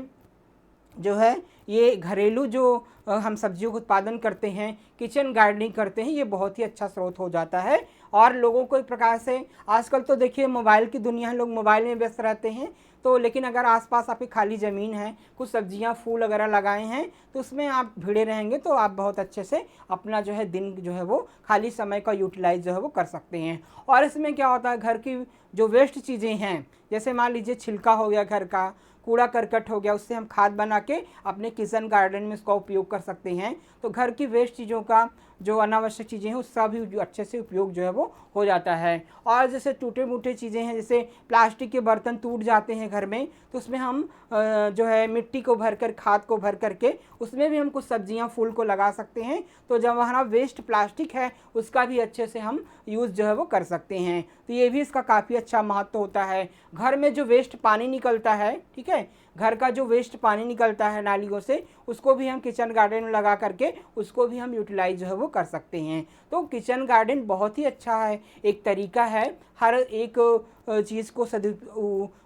जो है ये घरेलू जो हम सब्जियों का उत्पादन करते हैं, किचन गार्डनिंग करते हैं, ये बहुत ही अच्छा स्रोत हो जाता है। और लोगों को एक प्रकार से आजकल तो देखिए मोबाइल की दुनिया है, लोग मोबाइल में व्यस्त रहते हैं, तो लेकिन अगर आसपास आपकी खाली ज़मीन है, कुछ सब्जियां फूल वगैरह लगाए हैं तो उसमें आप भिड़े रहेंगे तो आप बहुत अच्छे से अपना जो है दिन जो है वो खाली समय का यूटिलाइज जो है वो कर सकते हैं। और इसमें क्या होता है, घर की जो वेस्ट चीज़ें हैं, जैसे मान लीजिए छिलका हो गया, घर का कूड़ा करकट हो गया, उससे हम खाद बना के अपने किचन गार्डन में उसका उपयोग कर सकते हैं। तो घर की वेस्ट चीज़ों का जो अनावश्यक चीज़ें हैं उसका भी अच्छे से उपयोग जो है वो हो जाता है। और जैसे टूटे मूटे चीज़ें हैं, जैसे प्लास्टिक के बर्तन टूट जाते हैं घर में, तो उसमें हम जो है मिट्टी को भर कर, खाद को भर करके उसमें भी हम कुछ सब्जियां फूल को लगा सकते हैं। तो जब हमारा वेस्ट प्लास्टिक है उसका भी अच्छे से हम यूज़ जो है वो कर सकते हैं। तो ये भी इसका काफ़ी अच्छा महत्व होता है। घर में जो वेस्ट पानी निकलता है, ठीक है, घर का जो वेस्ट पानी निकलता है नालियों से, उसको भी हम किचन गार्डन में लगा करके उसको भी हम यूटिलाइज जो है वो कर सकते हैं। तो किचन गार्डन बहुत ही अच्छा है, एक तरीका है हर एक चीज़ को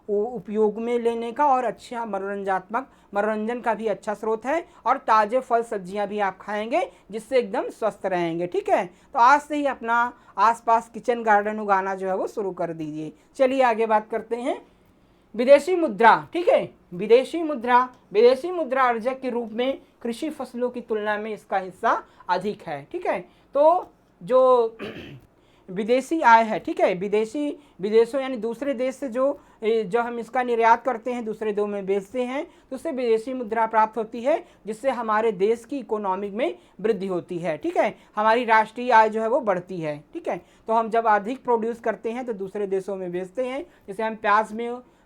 उपयोग में लेने का, और अच्छा मनोरंजन का भी अच्छा स्रोत है। और ताज़े फल सब्जियां भी आप खाएंगे जिससे एकदम स्वस्थ रहेंगे। ठीक है, तो आज से ही अपना आसपास किचन गार्डन उगाना जो है वो शुरू कर दीजिए। चलिए आगे बात करते हैं विदेशी मुद्रा। ठीक है, विदेशी मुद्रा अर्जक के रूप में कृषि फसलों की तुलना में इसका हिस्सा अधिक है। ठीक है, तो जो विदेशी आय है, ठीक है, विदेशों यानी दूसरे देश से जो हम इसका निर्यात करते हैं, दूसरे देशों में बेचते हैं, तो उससे विदेशी मुद्रा प्राप्त होती है, जिससे हमारे देश की इकोनॉमिक में वृद्धि होती है। ठीक है, हमारी राष्ट्रीय आय जो है वो बढ़ती है। ठीक है, तो हम जब अधिक प्रोड्यूस करते हैं तो दूसरे देशों में बेचते हैं। जैसे हम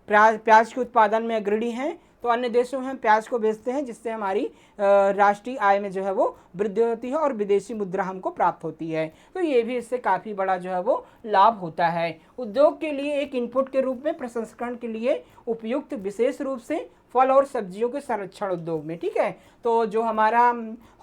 प्याज के उत्पादन में अग्रणी हैं, तो अन्य देशों में हम प्याज को बेचते हैं, जिससे हमारी राष्ट्रीय आय में जो है वो वृद्धि होती है और विदेशी मुद्रा हमको प्राप्त होती है। तो ये भी इससे काफ़ी बड़ा जो है वो लाभ होता है। उद्योग के लिए एक इनपुट के रूप में प्रसंस्करण के लिए उपयुक्त, विशेष रूप से फल और सब्जियों के संरक्षण उद्योग में। ठीक है, तो जो हमारा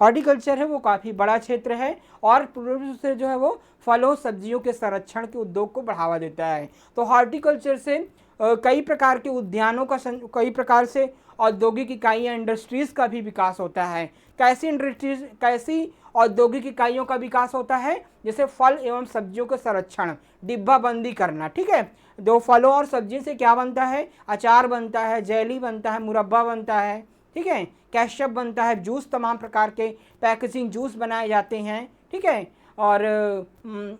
हॉर्टिकल्चर है वो काफ़ी बड़ा क्षेत्र है और पूर्ण रूप से जो है वो फलों सब्जियों के संरक्षण के उद्योग को बढ़ावा देता है। तो हॉर्टिकल्चर से कई प्रकार के उद्यानों का कई प्रकार से औद्योगिक इकाइयाँ, इंडस्ट्रीज़ का भी विकास होता है। कैसी औद्योगिक इकाइयों का विकास होता है? जैसे फल एवं सब्जियों के संरक्षण, डिब्बाबंदी करना। ठीक है, दो फलों और सब्जी से क्या बनता है? अचार बनता है, जेली बनता है, मुरब्बा बनता है, ठीक है, केचप बनता है, जूस, तमाम प्रकार के पैकेजिंग जूस बनाए जाते हैं। ठीक है, और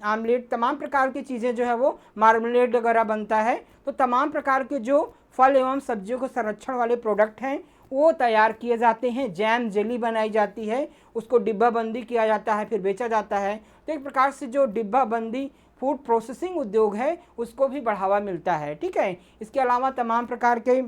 आमलेट, तमाम प्रकार की चीज़ें जो है वो मार्मलेड वगैरह बनता है। तो तमाम प्रकार के जो फल एवं सब्जियों के संरक्षण वाले प्रोडक्ट हैं वो तैयार किए जाते हैं। जैम, जेली बनाई जाती है, उसको डिब्बाबंदी किया जाता है, फिर बेचा जाता है। तो एक प्रकार से जो डिब्बाबंदी फूड प्रोसेसिंग उद्योग है उसको भी बढ़ावा मिलता है। ठीक है, इसके अलावा तमाम प्रकार के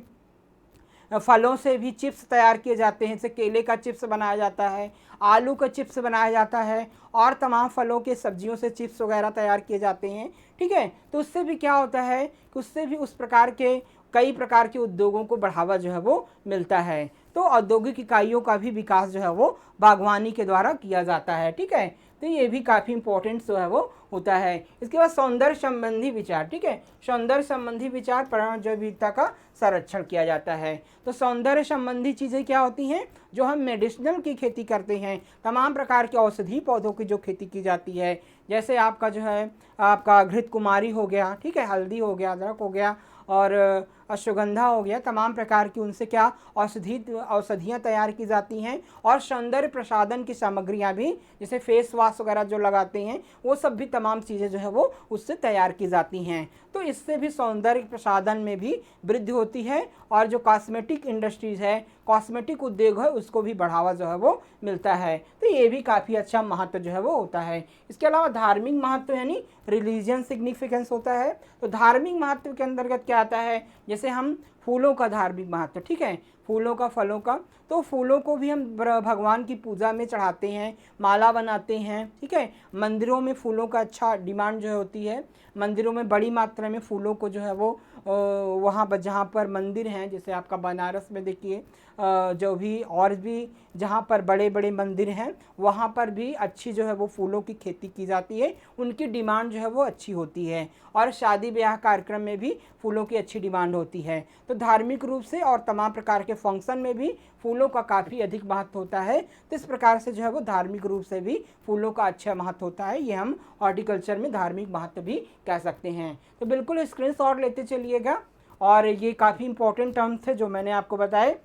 फलों से भी चिप्स तैयार किए जाते हैं, जैसे केले का चिप्स बनाया जाता है, आलू का चिप्स बनाया जाता है, और तमाम फलों के सब्जियों से चिप्स वगैरह तैयार किए जाते हैं। ठीक है, तो उससे भी क्या होता है कि उससे भी उस प्रकार के कई प्रकार के उद्योगों को बढ़ावा जो है वो मिलता है। तो औद्योगिक इकाइयों का भी विकास जो है वो बागवानी के द्वारा किया जाता है। ठीक है, तो ये भी काफ़ी इंपॉर्टेंट जो है वो होता है। इसके बाद सौंदर्य संबंधी विचार। ठीक है, सौंदर्य संबंधी विचार, पर्यावरण जैव विविधता का संरक्षण किया जाता है। तो सौंदर्य संबंधी चीज़ें क्या होती हैं, जो हम मेडिसिनल की खेती करते हैं, तमाम प्रकार के औषधि पौधों की जो खेती की जाती है, जैसे आपका जो है आपका घृत कुमारी हो गया, ठीक है, हल्दी हो गया, अदरक हो गया और अश्वगंधा हो गया, तमाम प्रकार की उनसे क्या औषधियाँ तैयार की जाती हैं। और सौंदर्य प्रसाधन की सामग्रियाँ भी, जैसे फेस वॉश वगैरह जो लगाते हैं, वो सब भी तमाम चीज़ें जो है वो उससे तैयार की जाती हैं। तो इससे भी सौंदर्य प्रसाधन में भी वृद्धि होती है, और जो कॉस्मेटिक इंडस्ट्रीज़ है, कॉस्मेटिक उद्योग है, उसको भी बढ़ावा जो है वो मिलता है। तो ये भी काफ़ी अच्छा महत्व जो है वो होता है। इसके अलावा धार्मिक महत्व यानी रिलीजियन सिग्निफिकेंस होता है। तो धार्मिक महत्व के अंतर्गत क्या आता है, जैसे हम फूलों का धार्मिक महत्व, ठीक है, फूलों का, फलों का, तो फूलों को भी हम भगवान की पूजा में चढ़ाते हैं, माला बनाते हैं। ठीक है, मंदिरों में फूलों का अच्छा डिमांड जो होती है, मंदिरों में बड़ी मात्रा में फूलों को जो है वो वहाँ पर जहाँ पर मंदिर हैं, जैसे आपका बनारस में देखिए जो भी और भी जहाँ पर बड़े बड़े मंदिर हैं, वहाँ पर भी अच्छी जो है वो फूलों की खेती की जाती है, उनकी डिमांड जो है वो अच्छी होती है। और शादी ब्याह कार्यक्रम में भी फूलों की अच्छी डिमांड होती है। तो धार्मिक रूप से और तमाम प्रकार के फंक्शन में भी फूलों का काफ़ी अधिक महत्व होता है। तो इस प्रकार से जो है वो धार्मिक रूप से भी फूलों का अच्छा महत्व होता है। ये हम हॉर्टिकल्चर में धार्मिक महत्व भी कह सकते हैं। तो बिल्कुल स्क्रीनशॉट लेते चलिएगा, और ये काफ़ी इंपॉर्टेंट टर्म्स थे जो मैंने आपको बताए।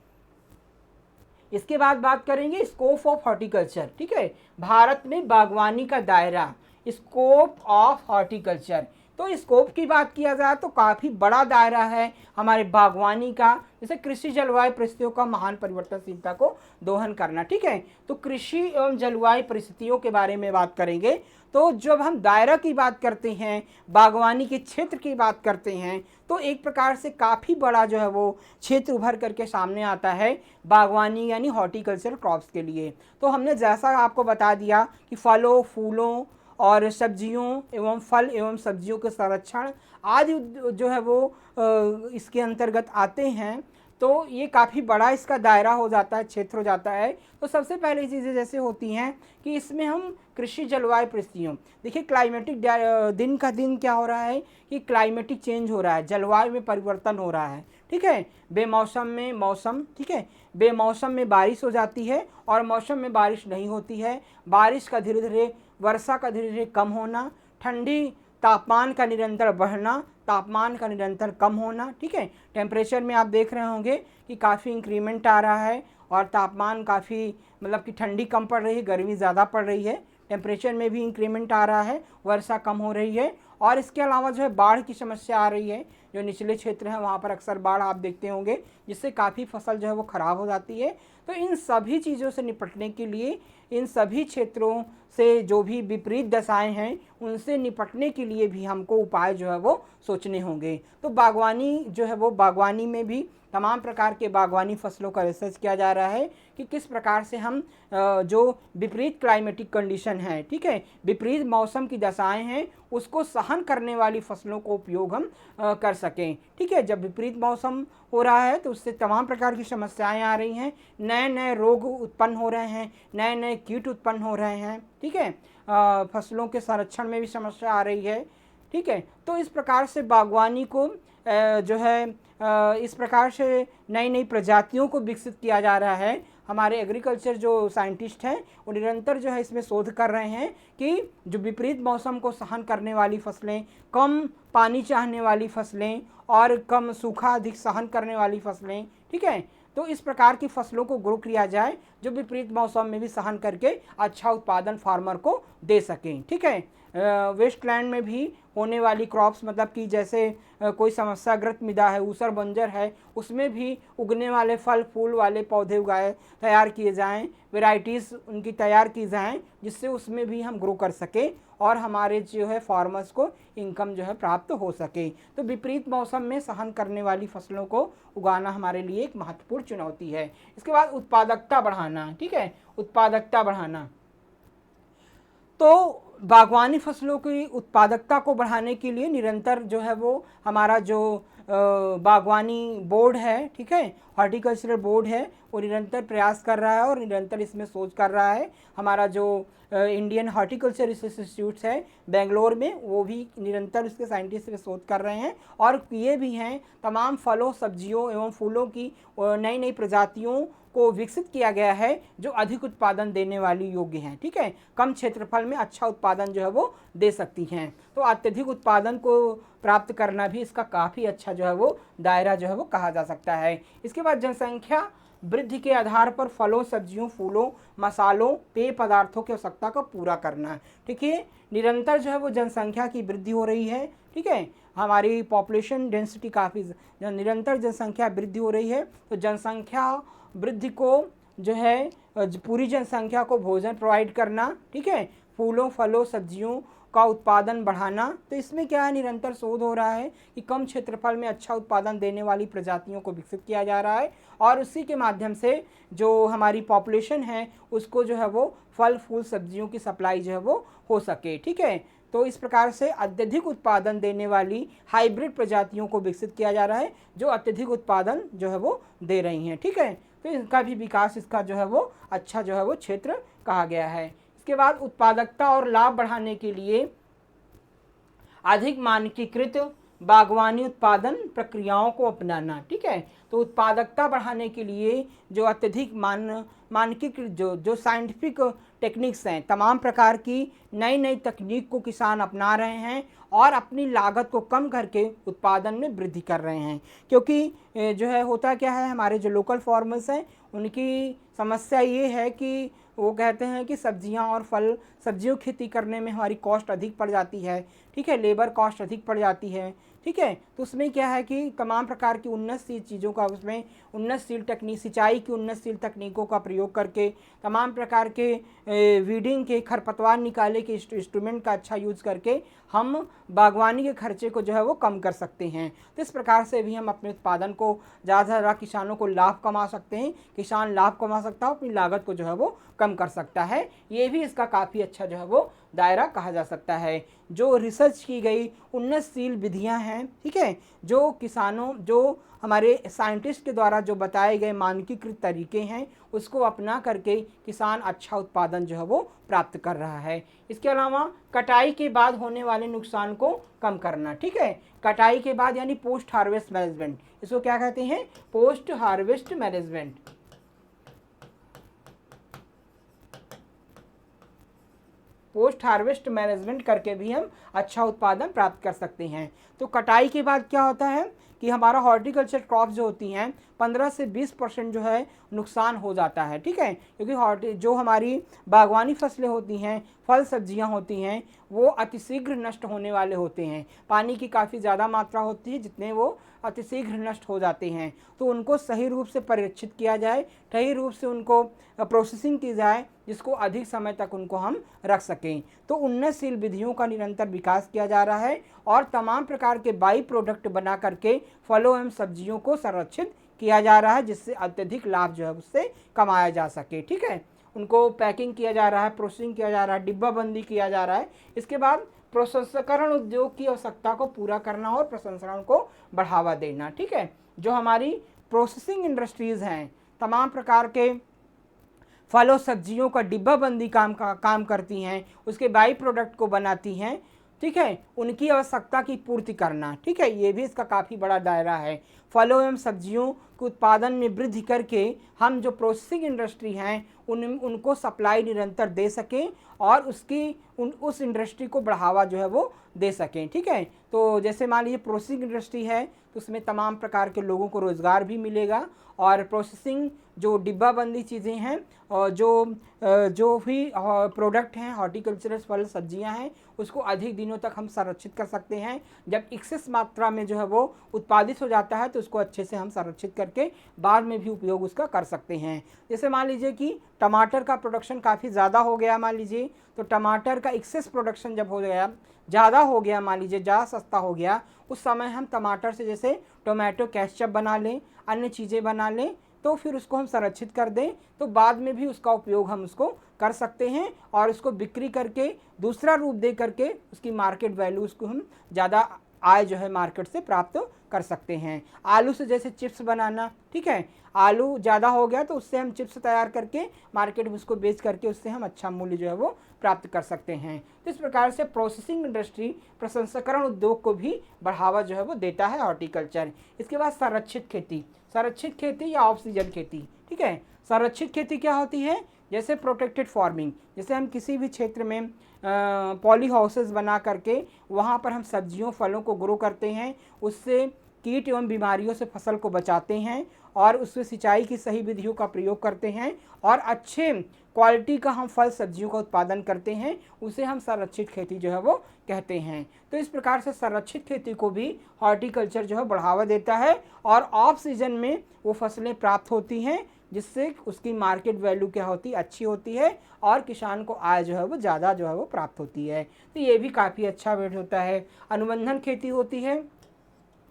इसके बाद बात करेंगे स्कोप ऑफ हॉर्टिकल्चर। ठीक है, भारत में बागवानी का दायरा, स्कोप ऑफ हॉर्टिकल्चर। तो स्कोप की बात किया जाए तो काफ़ी बड़ा दायरा है हमारे बागवानी का, जैसे कृषि जलवायु परिस्थितियों का महान परिवर्तनशीलता को दोहन करना। ठीक है, तो कृषि एवं जलवायु परिस्थितियों के बारे में बात करेंगे। तो जब हम दायरा की बात करते हैं, बागवानी के क्षेत्र की बात करते हैं, तो एक प्रकार से काफ़ी बड़ा जो है वो क्षेत्र उभर करके सामने आता है बागवानी यानी हॉर्टिकल्चर क्रॉप्स के लिए। तो हमने जैसा आपको बता दिया कि फलों, फूलों और सब्जियों एवं फल एवं सब्जियों के संरक्षण आदि जो है वो इसके अंतर्गत आते हैं। तो ये काफ़ी बड़ा इसका दायरा हो जाता है, क्षेत्र हो जाता है। तो सबसे पहले चीज़ें जैसे होती हैं कि इसमें हम कृषि जलवायु परिस्थितियों, देखिए क्लाइमेटिक दिन का दिन क्या हो रहा है कि क्लाइमेटिक चेंज हो रहा है, जलवायु में परिवर्तन हो रहा है। ठीक है, बेमौसम में मौसम, ठीक है, बेमौसम में बारिश हो जाती है और मौसम में बारिश नहीं होती है, बारिश का धीरे धीरे, वर्षा का धीरे धीरे कम होना, ठंडी तापमान का निरंतर बढ़ना, तापमान का निरंतर कम होना। ठीक है, टेम्परेचर में आप देख रहे होंगे कि काफ़ी इंक्रीमेंट आ रहा है और तापमान काफ़ी मतलब कि ठंडी कम पड़ रही है, गर्मी ज़्यादा पड़ रही है, टेम्परेचर में भी इंक्रीमेंट आ रहा है, वर्षा कम हो रही है। और इसके अलावा जो है बाढ़ की समस्या आ रही है, जो निचले क्षेत्र हैं वहाँ पर अक्सर बाढ़ आप देखते होंगे, जिससे काफ़ी फसल जो है वो ख़राब हो जाती है। तो इन सभी चीज़ों से निपटने के लिए, इन सभी क्षेत्रों से जो भी विपरीत दशाएं हैं उनसे निपटने के लिए भी हमको उपाय जो है वो सोचने होंगे। तो बागवानी जो है वो, बागवानी में भी तमाम प्रकार के बागवानी फसलों का रिसर्च किया जा रहा है कि किस प्रकार से हम जो विपरीत क्लाइमेटिक कंडीशन है, ठीक है, विपरीत मौसम की दशाएं हैं, उसको सहन करने वाली फसलों को उपयोग हम कर सकें। ठीक है, जब विपरीत मौसम हो रहा है तो उससे तमाम प्रकार की समस्याएं आ रही हैं, नए नए रोग उत्पन्न हो रहे हैं, नए नए कीट उत्पन्न हो रहे हैं। ठीक है, फसलों के संरक्षण में भी समस्या आ रही है। ठीक है, तो इस प्रकार से बागवानी को जो है इस प्रकार से नई नई प्रजातियों को विकसित किया जा रहा है। हमारे एग्रीकल्चर जो साइंटिस्ट हैं वो निरंतर जो है इसमें शोध कर रहे हैं कि जो विपरीत मौसम को सहन करने वाली फसलें, कम पानी चाहने वाली फसलें और कम सूखा अधिक सहन करने वाली फसलें, ठीक है, तो इस प्रकार की फसलों को ग्रो किया जाए जो विपरीत मौसम में भी सहन करके अच्छा उत्पादन फार्मर को दे सकें। ठीक है, वेस्टलैंड में भी होने वाली क्रॉप्स, मतलब कि जैसे कोई समस्याग्रस्त मृदा है, ऊसर बंजर है, उसमें भी उगने वाले फल फूल वाले पौधे उगाए तैयार किए जाएं, वेराइटीज़ उनकी तैयार की जाएं, जिससे उसमें भी हम ग्रो कर सकें और हमारे जो है फार्मर्स को इनकम जो है प्राप्त हो सके। तो विपरीत मौसम में सहन करने वाली फसलों को उगाना हमारे लिए एक महत्वपूर्ण चुनौती है। इसके बाद उत्पादकता बढ़ाना, ठीक है, उत्पादकता बढ़ाना। तो बागवानी फसलों की उत्पादकता को बढ़ाने के लिए निरंतर जो है वो हमारा जो बागवानी बोर्ड है, ठीक है, हॉर्टिकल्चरल बोर्ड है, वो निरंतर प्रयास कर रहा है और निरंतर इसमें सोच कर रहा है। हमारा जो इंडियन हॉर्टिकल्चर इंस्टीट्यूट्स है बेंगलोर में, वो भी निरंतर उसके साइंटिस्ट पे शोध कर रहे हैं और किए भी हैं। तमाम फलों, सब्जियों एवं फूलों की नई नई प्रजातियों को विकसित किया गया है जो अधिक उत्पादन देने वाली योग्य हैं, ठीक है, कम क्षेत्रफल में अच्छा उत्पादन जो है वो दे सकती हैं। तो अत्यधिक उत्पादन को प्राप्त करना भी इसका काफ़ी अच्छा जो है वो दायरा जो है वो कहा जा सकता है। इसके बाद जनसंख्या वृद्धि के आधार पर फलों, सब्जियों, फूलों, मसालों, पेय पदार्थों की आवश्यकता को पूरा करना, ठीक है। निरंतर जो है वो जनसंख्या की वृद्धि हो रही है, ठीक है, हमारी पॉपुलेशन डेंसिटी काफ़ी निरंतर जनसंख्या वृद्धि हो रही है। तो जनसंख्या वृद्धि को जो है पूरी जनसंख्या को भोजन प्रोवाइड करना, ठीक है, फूलों, फलों, सब्जियों का उत्पादन बढ़ाना। तो इसमें क्या है, निरंतर शोध हो रहा है कि कम क्षेत्रफल में अच्छा उत्पादन देने वाली प्रजातियों को विकसित किया जा रहा है और उसी के माध्यम से जो हमारी पॉपुलेशन है उसको जो है वो फल फूल सब्जियों की सप्लाई जो है वो हो सके, ठीक है। तो इस प्रकार से अत्यधिक उत्पादन देने वाली हाइब्रिड प्रजातियों को विकसित किया जा रहा है जो अत्यधिक उत्पादन जो है वो दे रही हैं, ठीक है। तो इनका भी विकास, इसका जो है वो अच्छा जो है वो क्षेत्र कहा गया है। इसके बाद उत्पादकता और लाभ बढ़ाने के लिए अधिक मानकीकृत बागवानी उत्पादन प्रक्रियाओं को अपनाना, ठीक है। तो उत्पादकता बढ़ाने के लिए जो अत्यधिक मानकीकृत जो साइंटिफिक टेक्निक्स हैं, तमाम प्रकार की नई नई तकनीक को किसान अपना रहे हैं और अपनी लागत को कम करके उत्पादन में वृद्धि कर रहे हैं। क्योंकि जो है होता क्या है, हमारे जो लोकल फार्मर्स हैं उनकी समस्या ये है कि वो कहते हैं कि सब्जियां और फल सब्जियों की खेती करने में हमारी कॉस्ट अधिक पड़ जाती है, ठीक है, लेबर कॉस्ट अधिक पड़ जाती है, ठीक है। तो उसमें क्या है कि तमाम प्रकार की उन्नतशील चीज़ों का, उसमें उन्नतशील तकनीक, सिंचाई की उन्नतशील तकनीकों का प्रयोग करके तमाम प्रकार के वीडिंग के, खरपतवार निकाले के इंस्ट्रूमेंट का अच्छा यूज़ करके हम बागवानी के खर्चे को जो है वो कम कर सकते हैं। तो इस प्रकार से भी हम अपने उत्पादन को ज़्यादा से ज़्यादा किसानों को लाभ कमा सकते हैं, किसान लाभ कमा सकता है, अपनी लागत को जो है वो कम कर सकता है। ये भी इसका काफ़ी अच्छा जो है वो दायरा कहा जा सकता है। जो रिसर्च की गई उन्नतशील विधियां हैं, ठीक है, जो किसानों, जो हमारे साइंटिस्ट के द्वारा जो बताए गए मानकीकृत तरीके हैं उसको अपना करके किसान अच्छा उत्पादन जो है वो प्राप्त कर रहा है। इसके अलावा कटाई के बाद होने वाले नुकसान को कम करना, ठीक है, कटाई के बाद यानी पोस्ट हार्वेस्ट मैनेजमेंट, इसको क्या कहते हैं, post harvest management. Post harvest management करके भी हम अच्छा उत्पादन प्राप्त कर सकते हैं। तो कटाई के बाद क्या होता है कि हमारा हॉर्टिकल्चर क्रॉप्स जो होती हैं 15 से 20% जो है नुकसान हो जाता है, ठीक है, क्योंकि जो हमारी बागवानी फसलें होती हैं, फल सब्जियां होती हैं, वो अतिशीघ्र नष्ट होने वाले होते हैं। पानी की काफ़ी ज़्यादा मात्रा होती है जितने वो अतिशीघ्र नष्ट हो जाते हैं। तो उनको सही रूप से परिरक्षित किया जाए, सही रूप से उनको प्रोसेसिंग की जाए जिसको अधिक समय तक उनको हम रख सकें। तो उन्नतशील विधियों का निरंतर विकास किया जा रहा है और तमाम प्रकार के बाई प्रोडक्ट बना करके फलों एवं सब्जियों को संरक्षित किया जा रहा है जिससे अत्यधिक लाभ जो है उससे कमाया जा सके, ठीक है। उनको पैकिंग किया जा रहा है, प्रोसेसिंग किया जा रहा है, डिब्बाबंदी किया जा रहा है। इसके बाद प्रसंस्करण उद्योग की आवश्यकता को पूरा करना और प्रसंस्करण को बढ़ावा देना, ठीक है। जो हमारी प्रोसेसिंग इंडस्ट्रीज़ हैं, तमाम प्रकार के फलों सब्जियों का डिब्बाबंदी काम करती हैं, उसके बाई प्रोडक्ट को बनाती हैं, ठीक है, उनकी आवश्यकता की पूर्ति करना, ठीक है, ये भी इसका काफ़ी बड़ा दायरा है। फलों एवं सब्जियों के उत्पादन में वृद्धि करके हम जो प्रोसेसिंग इंडस्ट्री हैं उनको सप्लाई निरंतर दे सकें और उस इंडस्ट्री को बढ़ावा जो है वो दे सकें, ठीक है। तो जैसे मान लीजिए प्रोसेसिंग इंडस्ट्री है तो उसमें तमाम प्रकार के लोगों को रोज़गार भी मिलेगा और प्रोसेसिंग जो डिब्बाबंदी चीज़ें हैं और जो भी प्रोडक्ट हैं, हॉर्टिकल्चरल फल सब्जियां हैं, उसको अधिक दिनों तक हम संरक्षित कर सकते हैं। जब एक्सेस मात्रा में जो है वो उत्पादित हो जाता है तो उसको अच्छे से हम संरक्षित करके बाद में भी उपयोग उसका कर सकते हैं। जैसे मान लीजिए कि टमाटर का प्रोडक्शन काफ़ी ज़्यादा हो गया, मान लीजिए, तो टमाटर का एक्सेस प्रोडक्शन जब हो गया, ज़्यादा हो गया, मान लीजिए ज़्यादा सस्ता हो गया, उस समय हम टमाटर से जैसे टोमेटो केचप बना लें, अन्य चीज़ें बना लें, तो फिर उसको हम संरक्षित कर दें तो बाद में भी उसका उपयोग हम उसको कर सकते हैं और उसको बिक्री करके दूसरा रूप दे करके उसकी मार्केट वैल्यू उसको हम ज़्यादा आय जो है मार्केट से प्राप्त कर सकते हैं। आलू से जैसे चिप्स बनाना, ठीक है, आलू ज़्यादा हो गया तो उससे हम चिप्स तैयार करके मार्केट में उसको बेच करके उससे हम अच्छा मूल्य जो है वो प्राप्त कर सकते हैं। तो इस प्रकार से प्रोसेसिंग इंडस्ट्री, प्रसंस्करण उद्योग को भी बढ़ावा जो है वो देता है हॉर्टिकल्चर। इसके बाद संरक्षित खेती, संरक्षित खेती या ऑफ सीजन खेती, ठीक है। संरक्षित खेती क्या होती है? जैसे प्रोटेक्टेड फार्मिंग, जैसे हम किसी भी क्षेत्र में पॉली हाउसेस बना करके वहाँ पर हम सब्जियों फलों को ग्रो करते हैं, उससे कीट एवं बीमारियों से फसल को बचाते हैं और उसमें सिंचाई की सही विधियों का प्रयोग करते हैं और अच्छे क्वालिटी का हम फल सब्जियों का उत्पादन करते हैं, उसे हम संरक्षित खेती जो है वो कहते हैं। तो इस प्रकार से संरक्षित खेती को भी हॉर्टिकल्चर जो है बढ़ावा देता है और ऑफ सीजन में वो फसलें प्राप्त होती हैं जिससे उसकी मार्केट वैल्यू क्या होती है, अच्छी होती है और किसान को आय जो है वो ज़्यादा जो है वो प्राप्त होती है। तो ये भी काफ़ी अच्छा वेट होता है। अनुबंधन खेती होती है,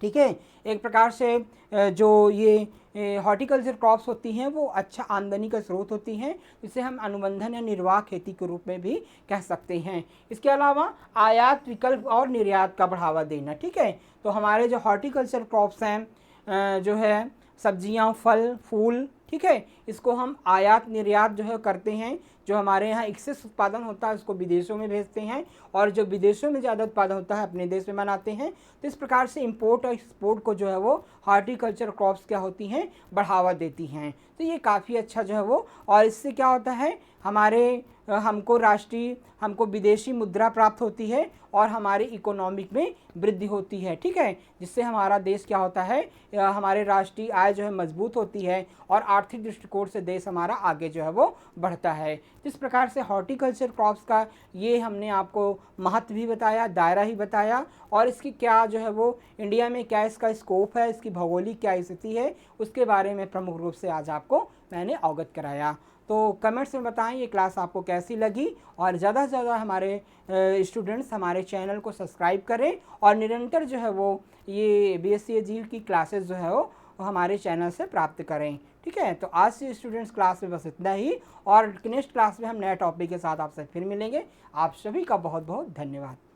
ठीक है, एक प्रकार से जो ये हॉर्टिकल्चर क्रॉप्स होती हैं वो अच्छा आमदनी का स्रोत होती हैं, जिसे हम अनुबंधन या निर्वाह खेती के रूप में भी कह सकते हैं। इसके अलावा आयात विकल्प और निर्यात का बढ़ावा देना, ठीक है। तो हमारे जो हॉर्टिकल्चर क्रॉप्स हैं जो है सब्जियां, फल, फूल, ठीक है, इसको हम आयात निर्यात जो है करते हैं। जो हमारे यहाँ एक्सेस उत्पादन होता है उसको विदेशों में भेजते हैं और जो विदेशों में ज़्यादा उत्पादन होता है अपने देश में बनाते हैं। तो इस प्रकार से इंपोर्ट और एक्सपोर्ट को जो है वो हॉर्टिकल्चर क्रॉप्स क्या होती हैं, बढ़ावा देती हैं। तो ये काफ़ी अच्छा जो है वो, और इससे क्या होता है हमको विदेशी मुद्रा प्राप्त होती है और हमारे इकोनॉमिक में वृद्धि होती है, ठीक है, जिससे हमारा देश क्या होता है, हमारे राष्ट्रीय आय जो है मजबूत होती है और आर्थिक दृष्टिकोण से देश हमारा आगे जो है वो बढ़ता है। जिस प्रकार से हॉर्टिकल्चर क्रॉप्स का ये हमने आपको महत्व भी बताया, दायरा ही बताया और इसकी क्या जो है वो इंडिया में क्या इसका स्कोप है, इसकी भौगोलिक क्या स्थिति है, उसके बारे में प्रमुख रूप से आज आपको मैंने अवगत कराया। तो कमेंट्स में बताएं ये क्लास आपको कैसी लगी और ज़्यादा से ज़्यादा हमारे स्टूडेंट्स हमारे चैनल को सब्सक्राइब करें और निरंतर जो है वो ये बीएससी जीव की क्लासेस जो है वो हमारे चैनल से प्राप्त करें, ठीक है। तो आज से स्टूडेंट्स क्लास में बस इतना ही और नेक्स्ट क्लास में हम नए टॉपिक के साथ आपसे फिर मिलेंगे। आप सभी का बहुत बहुत धन्यवाद।